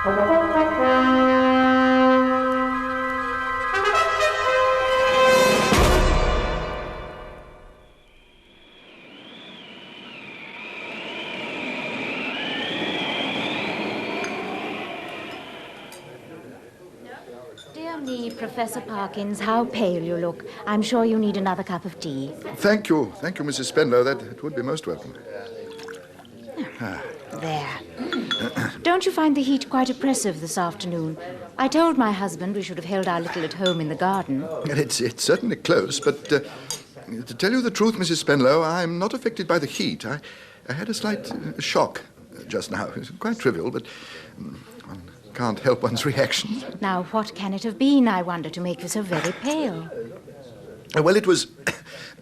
Dear me, Professor Parkins, how pale you look. I'm sure you need another cup of tea. Thank you, Mrs. Spenlow. That would be most welcome. There. Don't you find the heat quite oppressive this afternoon? I told my husband we should have held our little at home in the garden. It's certainly close, but to tell you the truth, Mrs. Spenlow, I'm not affected by the heat. I had a slight shock just now. It's quite trivial, but one can't help one's reactions. Now, what can it have been, I wonder, to make you so very pale? Well, it was...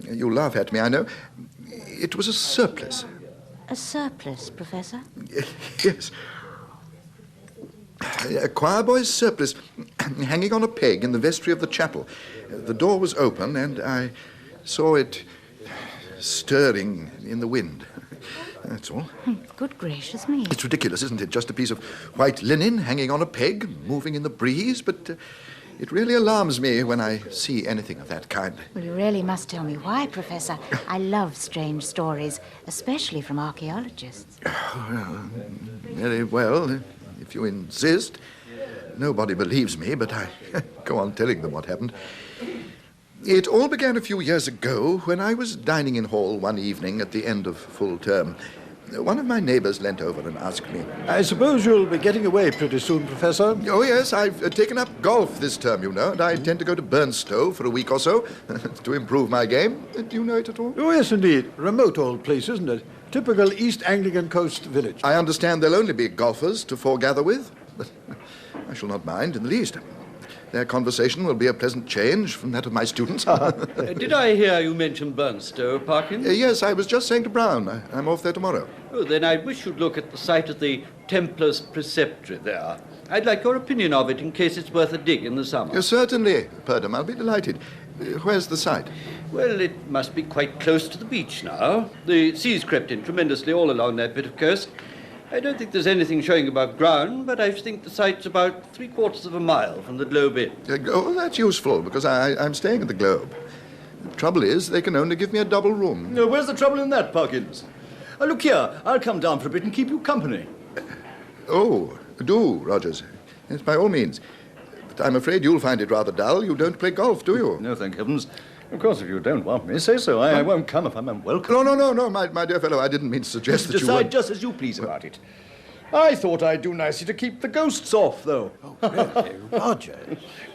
You'll laugh at me, I know. It was a surplice. A surplice, Professor? Yes. A choir boy's surplice hanging on a peg in the vestry of the chapel. The door was open, and I saw it stirring in the wind. That's all. Good gracious me. It's ridiculous, isn't it? Just a piece of white linen hanging on a peg, moving in the breeze, but it really alarms me when I see anything of that kind. Well, you really must tell me why, Professor. I love strange stories, especially from archaeologists. Very well, if you insist. Nobody believes me, but I go on telling them what happened. It all began a few years ago when I was dining in hall one evening at the end of full term. One of my neighbours leant over and asked me... I suppose you'll be getting away pretty soon, Professor? Oh, yes, I've taken up golf this term, you know, and I intend to go to Burnstow for a week or so to improve my game. Do you know it at all? Oh, yes, indeed. Remote old place, isn't it? Typical East Anglian coast village. I understand there'll only be golfers to foregather with, but I shall not mind in the least. Their conversation will be a pleasant change from that of my students. Did I hear you mention Burnstow, Parkins? Yes, I was just saying to Brown. I'm off there tomorrow. Oh, then I wish you'd look at the site of the Templars Preceptory there. I'd like your opinion of it in case it's worth a dig in the summer. Certainly, Purdom. I'll be delighted. Where's the site? Well, it must be quite close to the beach now. The sea's crept in tremendously all along that bit of coast. I don't think there's anything showing above ground, but I think the site's about 3/4 of a mile from the Globe Inn. Oh, that's useful, because I'm staying at the Globe. The trouble is, they can only give me a double room. Where's the trouble in that, Parkins? Look here, I'll come down for a bit and keep you company. Oh, do, Rogers. Yes, by all means. But I'm afraid you'll find it rather dull. You don't play golf, do you? No, thank heavens. Of course, if you don't want me, say so. I won't come if I'm unwelcome. No, my dear fellow, I didn't mean to suggest that you Decide would... just as you please about it. I thought I'd do nicely to keep the ghosts off, though. Oh, really? Roger.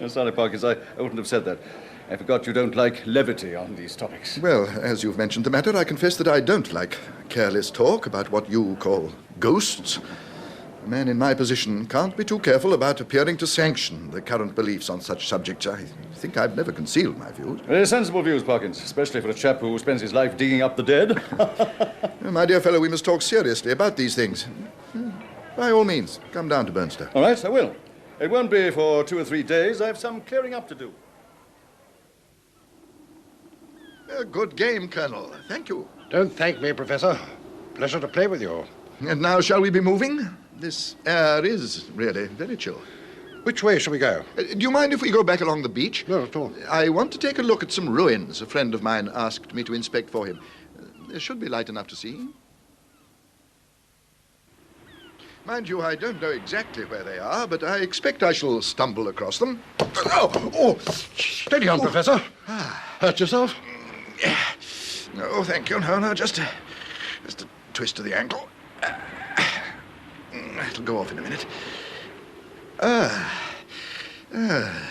Sorry, Parkins, I wouldn't have said that. I forgot you don't like levity on these topics. Well, as you've mentioned the matter, I confess that I don't like careless talk about what you call ghosts. A man in my position can't be too careful about appearing to sanction the current beliefs on such subjects. I think I've never concealed my views. Very sensible views, Parkins, especially for a chap who spends his life digging up the dead. My dear fellow, we must talk seriously about these things. By all means, come down to Burnstow. All right, I will. It won't be for 2 or 3 days. I have some clearing up to do. A good game, Colonel. Thank you. Don't thank me, Professor. Pleasure to play with you. And now shall we be moving? This air is really very chill. Which way shall we go? Do you mind if we go back along the beach? No, at all. I want to take a look at some ruins a friend of mine asked me to inspect for him. There should be light enough to see. Mind you, I don't know exactly where they are, but I expect I shall stumble across them. Oh! Steady on, Professor. Hurt yourself? No, thank you. No, just a twist of the ankle. It'll go off in a minute.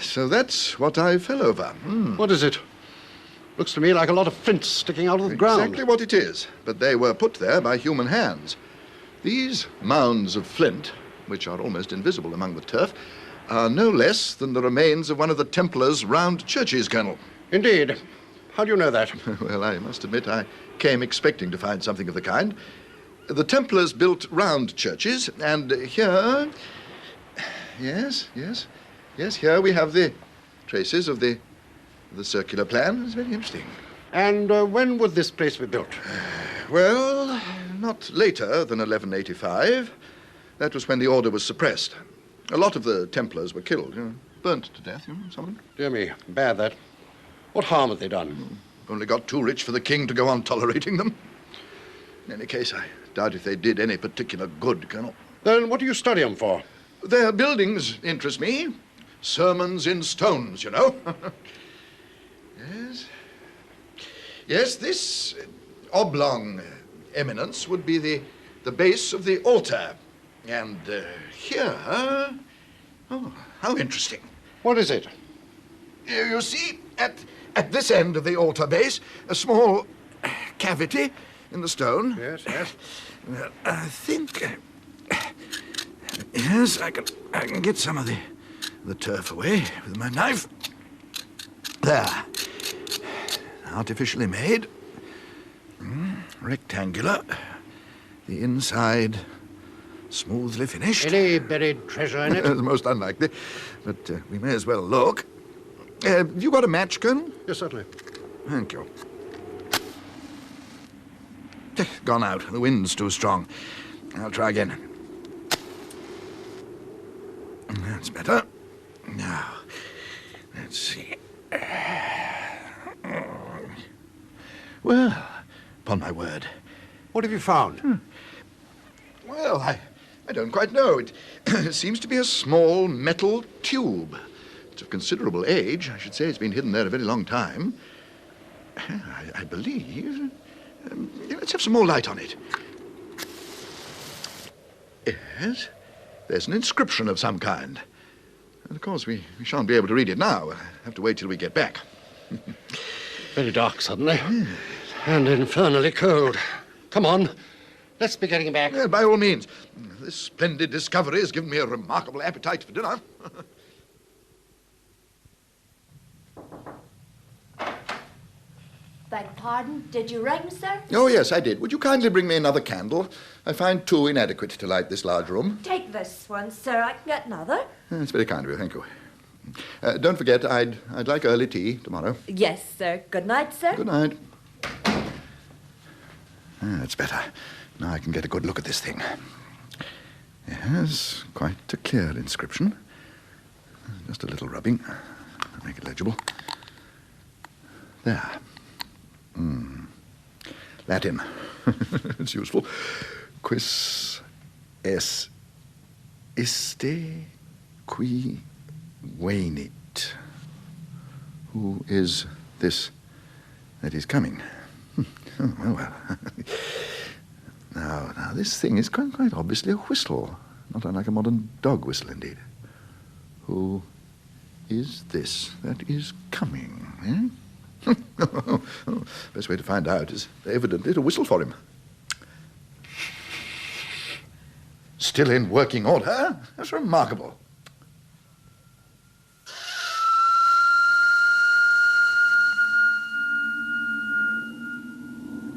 So that's what I fell over. What is it? Looks to me like a lot of flints sticking out of the ground. Exactly what it is, but they were put there by human hands. These mounds of flint, which are almost invisible among the turf, are no less than the remains of one of the Templars' round churches, Colonel. Indeed. How do you know that? Well, I must admit I came expecting to find something of the kind. The Templars built round churches, and here... Yes, here we have the traces of the circular plan. It's very interesting. And when would this place be built? Well, not later than 1185. That was when the order was suppressed. A lot of the Templars were killed, burnt to death, some of them. Dear me, bad that. What harm have they done? Only got too rich for the king to go on tolerating them. In any case, I doubt if they did any particular good, Colonel. Then what do you study them for? Their buildings interest me. Sermons in stones, Yes. Yes, this oblong eminence would be the base of the altar. And here... Oh, how interesting. What is it? You see, at this end of the altar base, a small cavity in the stone. Yes, yes. I think... yes, I can get some of the turf away with my knife. There. Artificially made. Rectangular. The inside smoothly finished. Any buried treasure in it? It's most unlikely, but we may as well look. Have you got a match, Colonel? Yes, certainly. Thank you. Gone out. The wind's too strong. I'll try again. That's better. Now, let's see. Well, upon my word. What have you found? Well, I don't quite know. It seems to be a small metal tube. It's of considerable age. I should say it's been hidden there a very long time. I believe... let's have some more light on it. Yes, there's an inscription of some kind. And of course, we shan't be able to read it now. We'll have to wait till we get back. Very dark suddenly. And infernally cold. Come on. Let's be getting back. By all means. This splendid discovery has given me a remarkable appetite for dinner. Beg pardon, did you ring, sir? Oh, yes, I did. Would you kindly bring me another candle? I find two inadequate to light this large room. Take this one, sir. I can get another. That's very kind of you, thank you. Don't forget, I'd like early tea tomorrow. Yes, sir. Good night, sir. Good night. That's better. Now I can get a good look at this thing. Yes, quite a clear inscription. Just a little rubbing to make it legible. There. Latin. It's useful. Quis es iste qui venit. Who is this that is coming? Well. Now, this thing is quite obviously a whistle. Not unlike a modern dog whistle, indeed. Who is this that is coming, eh? Best way to find out is evidently to whistle for him. Still in working order? That's remarkable.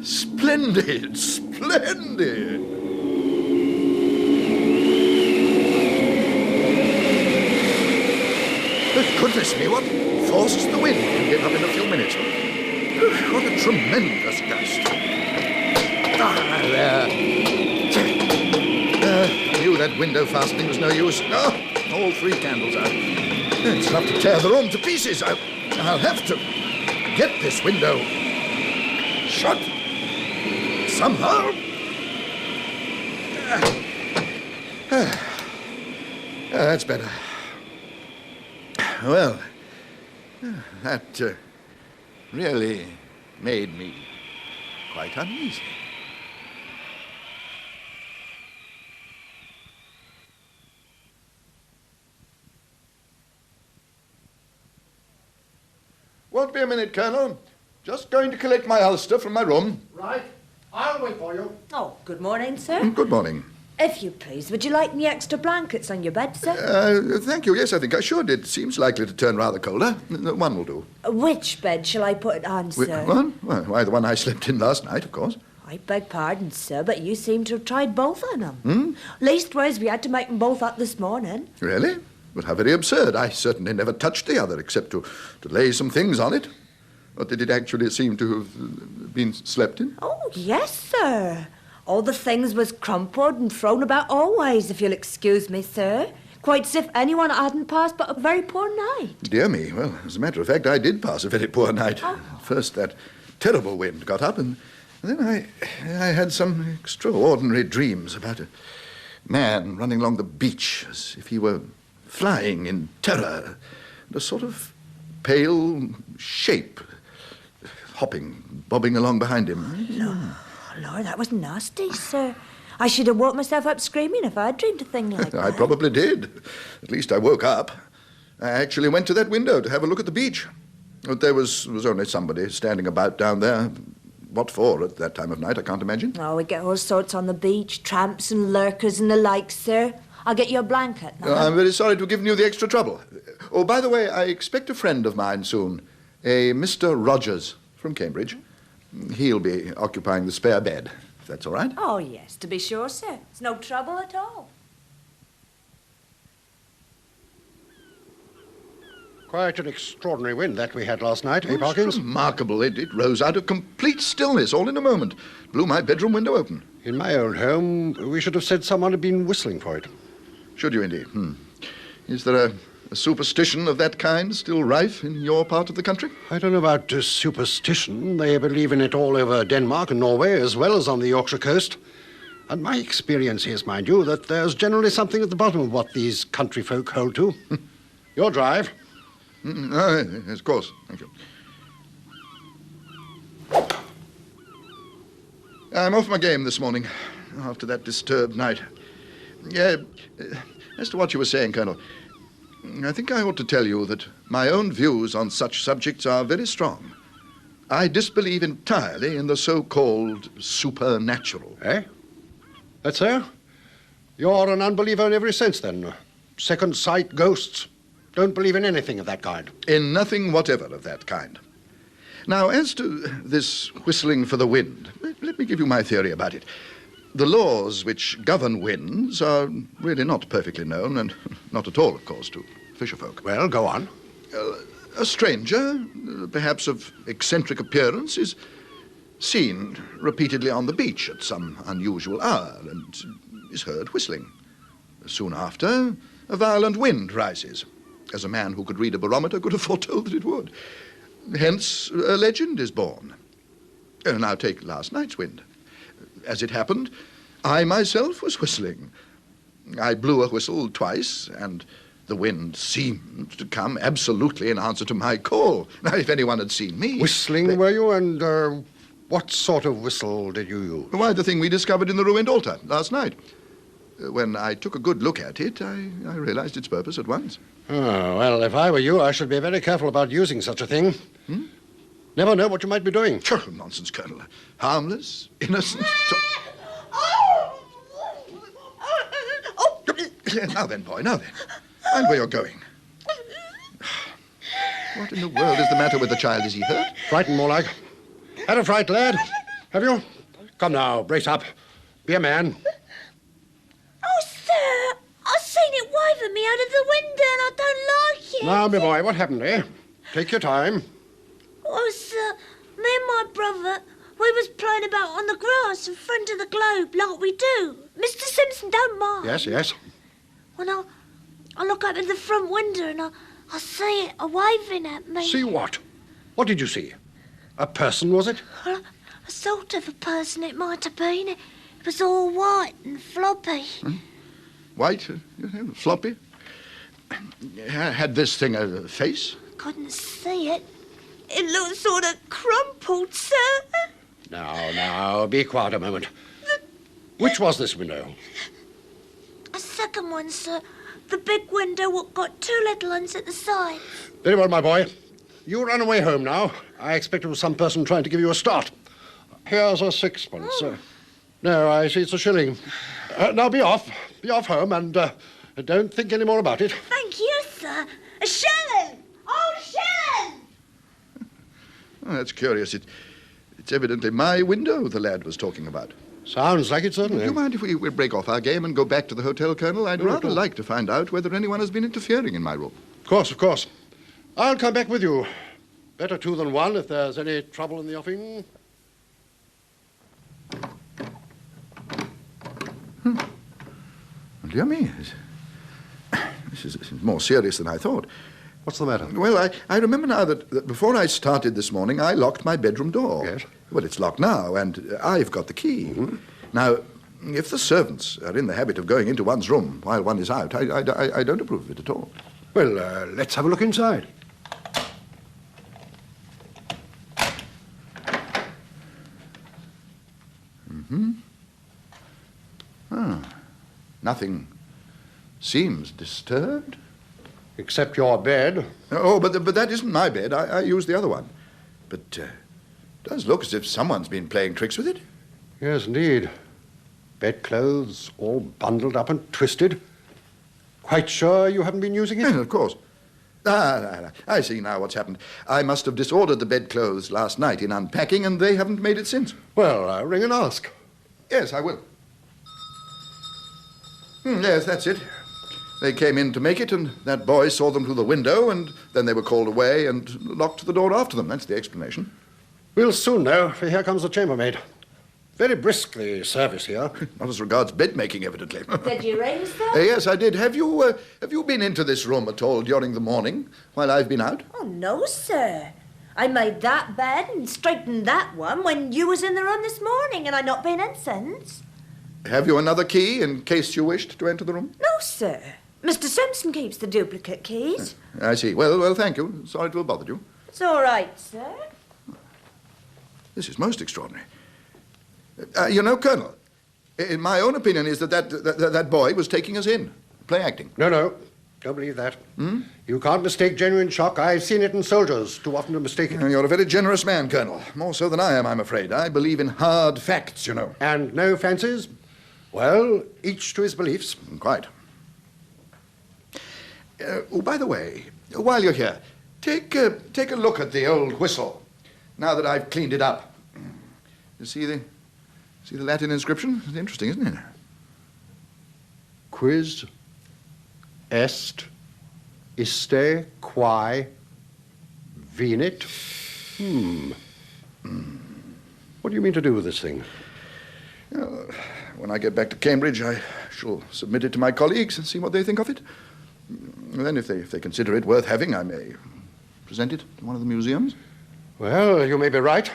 Splendid, splendid. Goodness me, what forces the wind to get up in a few minutes. What a tremendous gust. There. I knew that window fastening was no use. All three candles out. It's enough to tear the room to pieces. I'll have to get this window shut somehow. That's better. Well, that really made me quite uneasy. Won't be a minute, Colonel. Just going to collect my ulster from my room. Right. I'll wait for you. Oh, good morning, sir. Good morning. If you please, would you like any extra blankets on your bed, sir? Thank you. Yes, I think I should. It seems likely to turn rather colder. One will do. Which bed shall I put it on, sir? One? Well, why, the one I slept in last night, of course. I beg pardon, sir, but you seem to have tried both on them. Leastways, we had to make them both up this morning. Really? But how very absurd. I certainly never touched the other except to lay some things on it. Or did it actually seem to have been slept in? Oh, yes, sir. All the things was crumpled and thrown about always, if you'll excuse me, sir. Quite as if anyone hadn't passed but a very poor night. Dear me. Well, as a matter of fact, I did pass a very poor night. First, that terrible wind got up, and then I had some extraordinary dreams about a man running along the beach as if he were flying in terror, and a sort of pale shape hopping, bobbing along behind him. Lord, that was nasty, sir. I should have woke myself up screaming if I'd dreamed a thing like that. I probably did. At least I woke up. I actually went to that window to have a look at the beach. But there was only somebody standing about down there. What for at that time of night, I can't imagine. Oh, we get all sorts on the beach, tramps and lurkers and the like, sir. I'll get you a blanket now. I'm very sorry to have given you the extra trouble. Oh, by the way, I expect a friend of mine soon, a Mr. Rogers from Cambridge. He'll be occupying the spare bed, if that's all right. Oh, yes, to be sure, sir. It's no trouble at all. Quite an extraordinary wind that we had last night, eh, It's Parkins? remarkable. It rose out of complete stillness all in a moment. Blew my bedroom window open. In my old home, we should have said someone had been whistling for it. Should you indeed? Is there a superstition of that kind still rife in your part of the country? I don't know about superstition. They believe in it all over Denmark and Norway, as well as on the Yorkshire coast. And my experience is, mind you, that there's generally something at the bottom of what these country folk hold to. Your drive. Yes, of course. Thank you. I'm off my game this morning, after that disturbed night. As to what you were saying, Colonel, I think I ought to tell you that my own views on such subjects are very strong. I disbelieve entirely in the so-called supernatural. Eh? That's so? You're an unbeliever in every sense, then. Second sight, ghosts. Don't believe in anything of that kind. In nothing whatever of that kind. Now, as to this whistling for the wind, let me give you my theory about it. The laws which govern winds are really not perfectly known, and not at all, of course, to fisherfolk. Well, go on. A stranger, perhaps of eccentric appearance, is seen repeatedly on the beach at some unusual hour and is heard whistling. Soon after, a violent wind rises, as a man who could read a barometer could have foretold that it would. Hence, a legend is born. Now take last night's wind. As it happened, I myself was whistling. I blew a whistle twice, and the wind seemed to come absolutely in answer to my call. Now, if anyone had seen me... Whistling, were you? And what sort of whistle did you use? Why, the thing we discovered in the ruined altar last night. When I took a good look at it, I realized its purpose at once. Oh, well, if I were you, I should be very careful about using such a thing. Never know what you might be doing. Oh, nonsense, Colonel. Harmless, innocent... Now then, boy, now then. Mind where you're going. What in the world is the matter with the child? Is he hurt? Frightened, more like. Had a fright, lad? Have you? Come now, brace up. Be a man. Oh, sir, I've seen it wave at me out of the window and I don't like it. Now, my boy, what happened, eh? Take your time. Oh, sir, me and my brother, we was playing about on the grass in front of the globe like we do. Mr. Simpson don't mind. Yes, yes. When I look up at the front window and I see it waving at me. See what? What did you see? A person, was it? Well, a sort of a person it might have been. It was all white and floppy. White, floppy? Had this thing a face? Couldn't see it. It looked sort of crumpled, sir. Now, be quiet a moment. Which was this window? A second one, sir. The big window what got two little ones at the side. Very well, my boy. You run away home now. I expect it was some person trying to give you a start. Here's a sixpence. No, I see it's a shilling. Now be off. Be off home and don't think any more about it. Thank you, sir. A shilling! Oh, a shilling! Oh, that's curious. It's evidently my window the lad was talking about. Sounds like it, certainly. Do you mind if we break off our game and go back to the hotel, Colonel? I'd rather like to find out whether anyone has been interfering in my room. Of course. I'll come back with you. Better two than one if there's any trouble in the offing. Dear me. This is more serious than I thought. What's the matter? Well, I remember now that before I started this morning, I locked my bedroom door. Yes? Well, it's locked now, and I've got the key. Mm-hmm. Now, if the servants are in the habit of going into one's room while one is out, I don't approve of it at all. Well, let's have a look inside. Mm-hmm. Ah, nothing seems disturbed. Except your bed. Oh, but that isn't my bed. I used the other one. But it does look as if someone's been playing tricks with it. Yes, indeed. Bedclothes all bundled up and twisted. Quite sure you haven't been using it? Yes, of course. I see now what's happened. I must have disordered the bedclothes last night in unpacking, and they haven't made it since. Well, ring and ask. Yes, I will. Yes, that's it. They came in to make it, and that boy saw them through the window, and then they were called away and locked the door after them. That's the explanation. We'll soon know, for here comes the chambermaid. Very brisk, the service here. Not as regards bed-making, evidently. Did you ring, sir? Yes, I did. Have you been into this room at all during the morning, while I've been out? Oh, no, sir. I made that bed and straightened that one when you was in the room this morning, and I've not been in since. Have you another key in case you wished to enter the room? No, sir. Mr. Simpson keeps the duplicate keys. I see. Well, thank you. Sorry to have bothered you. It's all right, sir. This is most extraordinary. You know, Colonel, in my own opinion is that boy was taking us in, play acting. No. Don't believe that. You can't mistake genuine shock. I've seen it in soldiers, too often to mistake it. You're a very generous man, Colonel. More so than I am, I'm afraid. I believe in hard facts, you know. And no fancies? Well, each to his beliefs. Quite. By the way, while you're here, take a look at the old whistle, now that I've cleaned it up. You see the Latin inscription? It's interesting, isn't it? Quis est iste quae venit? What do you mean to do with this thing? When I get back to Cambridge, I shall submit it to my colleagues and see what they think of it. And then if they consider it worth having, I may present it to one of the museums. Well, you may be right.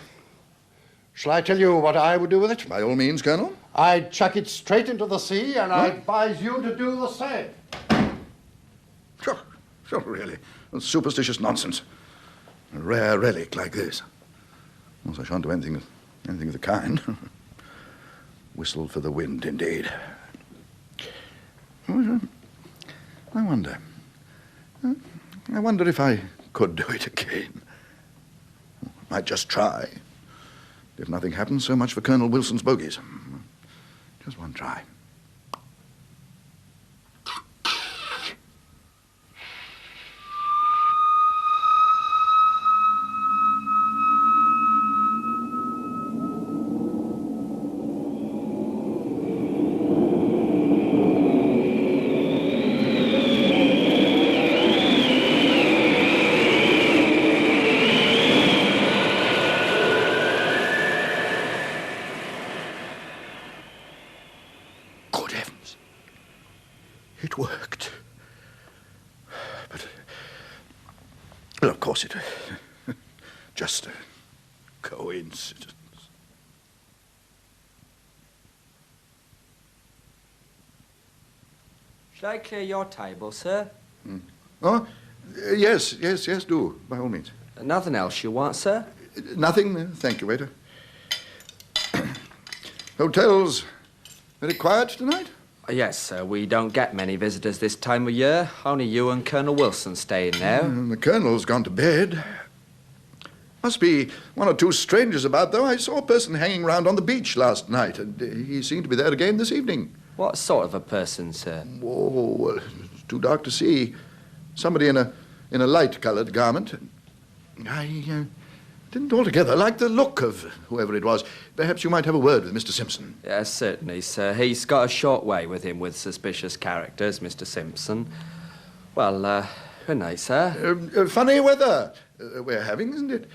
Shall I tell you what I would do with it? By all means, Colonel. I'd chuck it straight into the sea, and I advise you to do the same. Sure, really. Superstitious nonsense. A rare relic like this. Of course, I shan't do anything of the kind. Whistle for the wind, indeed. I wonder if I could do it again. Might just try. If nothing happens, so much for Colonel Wilson's bogies. Just one try. It worked. But, well, of course, it just a coincidence. Shall I clear your table, sir? Oh, yes, do, by all means. Nothing else you want, sir? Nothing, thank you, waiter. Hotel's very quiet tonight? Yes, sir. We don't get many visitors this time of year. Only you and Colonel Wilson staying now. The Colonel's gone to bed. Must be one or two strangers about, though. I saw a person hanging round on the beach last night, and he seemed to be there again this evening. What sort of a person, sir? Oh, well, it's too dark to see. Somebody in a light-coloured garment. I didn't altogether like the look of whoever it was. Perhaps you might have a word with Mr. Simpson. Yes, certainly, sir. He's got a short way with him with suspicious characters, Mr. Simpson. Well, good night, sir. Funny weather we're having, isn't it?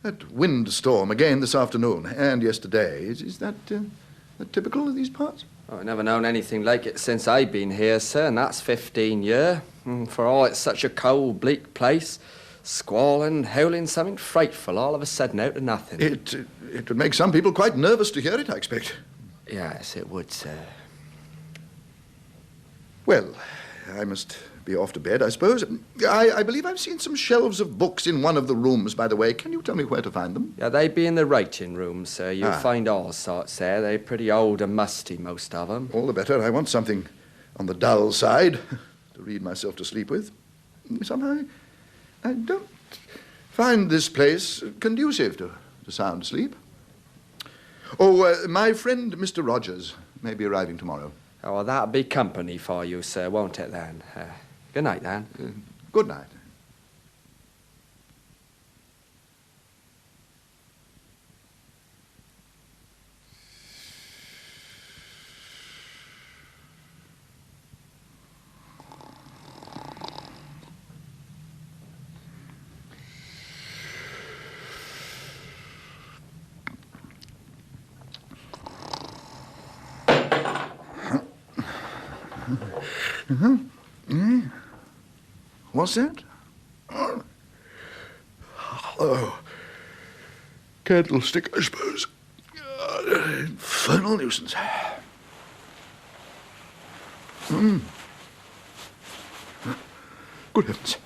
That windstorm again this afternoon and yesterday. Is that typical of these parts? I've never known anything like it since I've been here, sir, and that's 15 year. For all it's such a cold, bleak place, squalling, howling something frightful all of a sudden out of nothing. It would make some people quite nervous to hear it, I expect. Yes, it would, sir. Well, I must be off to bed, I suppose. I believe I've seen some shelves of books in one of the rooms, by the way. Can you tell me where to find them? Yeah, they'd be in the writing room, sir. You'll find all sorts there. They're pretty old and musty, most of them. All the better. I want something on the dull side to read myself to sleep with. Somehow, I don't find this place conducive to sound sleep. Oh, my friend Mr. Rogers may be arriving tomorrow. Oh, well, that'll be company for you, sir, won't it, then? Good night, then. Good night. What's that? Oh, candlestick, I suppose. Infernal nuisance. Good heavens.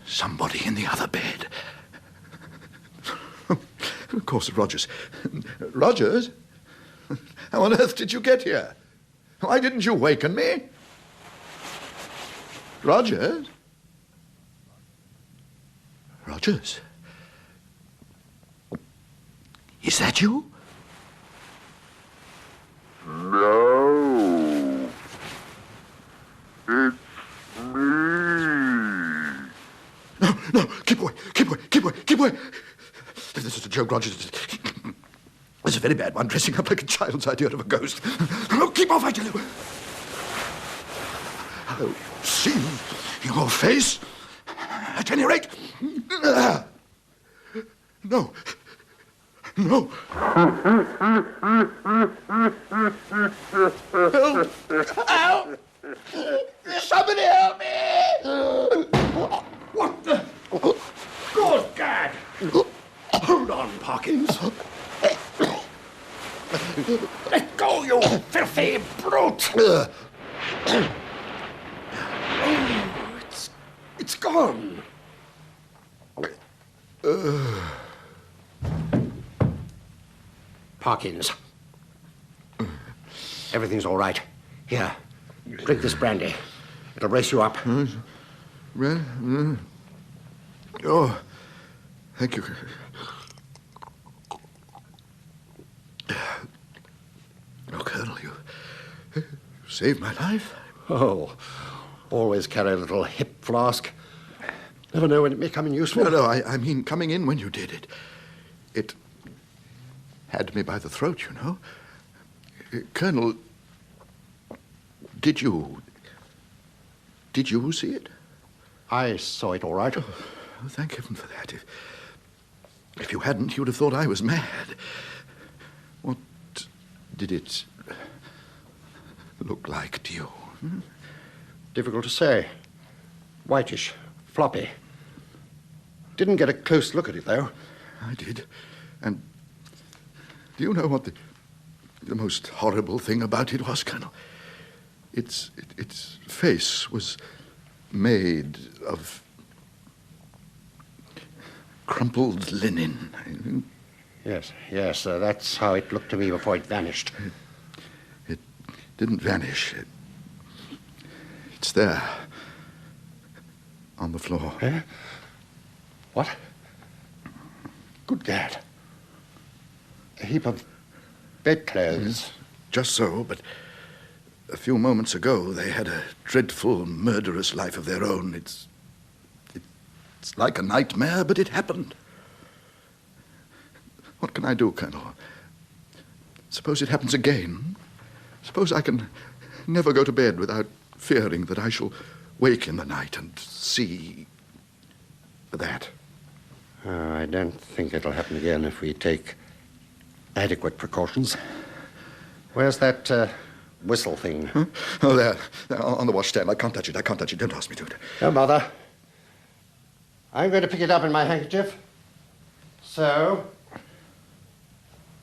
Somebody in the other bed. Of course, Rogers. Rogers? How on earth did you get here? Why didn't you waken me? Rogers? Rogers? Is that you? No. It's me. No, keep away, keep away, keep away, keep away. If this is a joke, Rogers, it's a very bad one, dressing up like a child's idea of a ghost. No, keep off, I tell you. I'll see your face, at any rate. No. No. Help! Somebody help me! What the? Good gad! Hold on, Parkins. Let go, you filthy brute! Oh, it's gone. Parkins. Everything's all right. Here, drink this brandy. It'll brace you up. Oh, thank you. Oh, Colonel, you saved my life. Oh, always carry a little hip flask. Never know when it may come in useful. No, I mean coming in when you did it. It had me by the throat, you know. Colonel, did you see it? I saw it all right. Oh, thank heaven for that. If you hadn't, you'd have thought I was mad. What did it look like to you? Difficult to say. Whitish, floppy. Didn't get a close look at it, though. I did. And do you know what the most horrible thing about it was, Colonel? Its face was made of crumpled linen. Yes, that's how it looked to me before it vanished. It didn't vanish. It's there, on the floor. Eh? What? Good gad. A heap of bedclothes. Just so, but a few moments ago they had a dreadful, murderous life of their own. It's like a nightmare, but it happened. What can I do, Colonel? Suppose it happens again. Suppose I can never go to bed without fearing that I shall wake in the night and see that. I don't think it'll happen again if we take adequate precautions. Where's that whistle thing? Huh? Oh, there, on the washstand. I can't touch it. Don't ask me to. Don't bother. I'm going to pick it up in my handkerchief. So,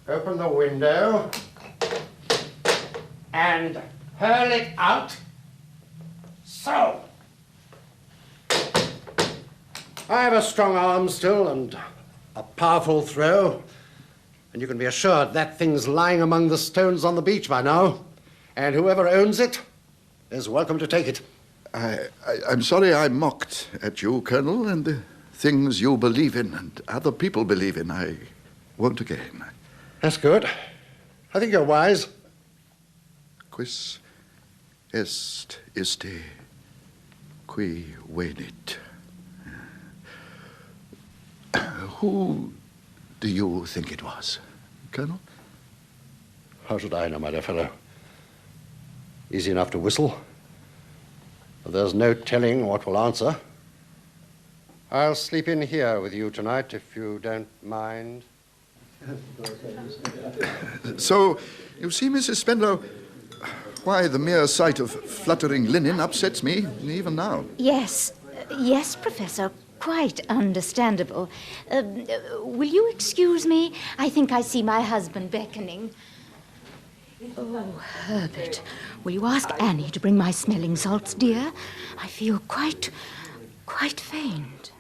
open the window and hurl it out. So. I have a strong arm still and a powerful throw. And you can be assured that thing's lying among the stones on the beach by now. And whoever owns it is welcome to take it. I'm sorry I mocked at you, Colonel, and the things you believe in and other people believe in. I won't again. That's good. I think you're wise. Quis est iste qui venit. Who do you think it was, Colonel? How should I know, my dear fellow? Easy enough to whistle. But there's no telling what will answer. I'll sleep in here with you tonight, if you don't mind. So, you see, Mrs. Spenlow, why the mere sight of fluttering linen upsets me, even now. Yes, Professor. Quite understandable. Will you excuse me? I think I see my husband beckoning. Oh, Herbert, will you ask Annie to bring my smelling salts, dear? I feel quite faint.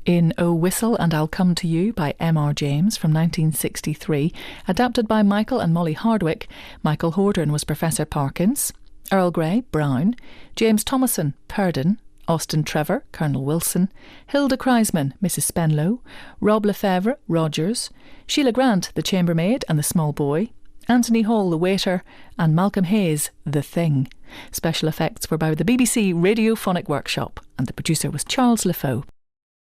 In O Whistle and I'll Come to You by M.R. James from 1963, adapted by Michael and Mollie Hardwick, Michael Hordern was Professor Parkins, Earl Grey, Brown, James Thomason, Purdon, Austin Trevor, Colonel Wilson, Hilda Kreisman, Mrs. Spenlow, Rob Lefebvre, Rogers, Sheila Grant, the chambermaid and the small boy, Anthony Hall, the waiter, and Malcolm Hayes, the thing. Special effects were by the BBC Radiophonic Workshop, and the producer was Charles LeFeaux.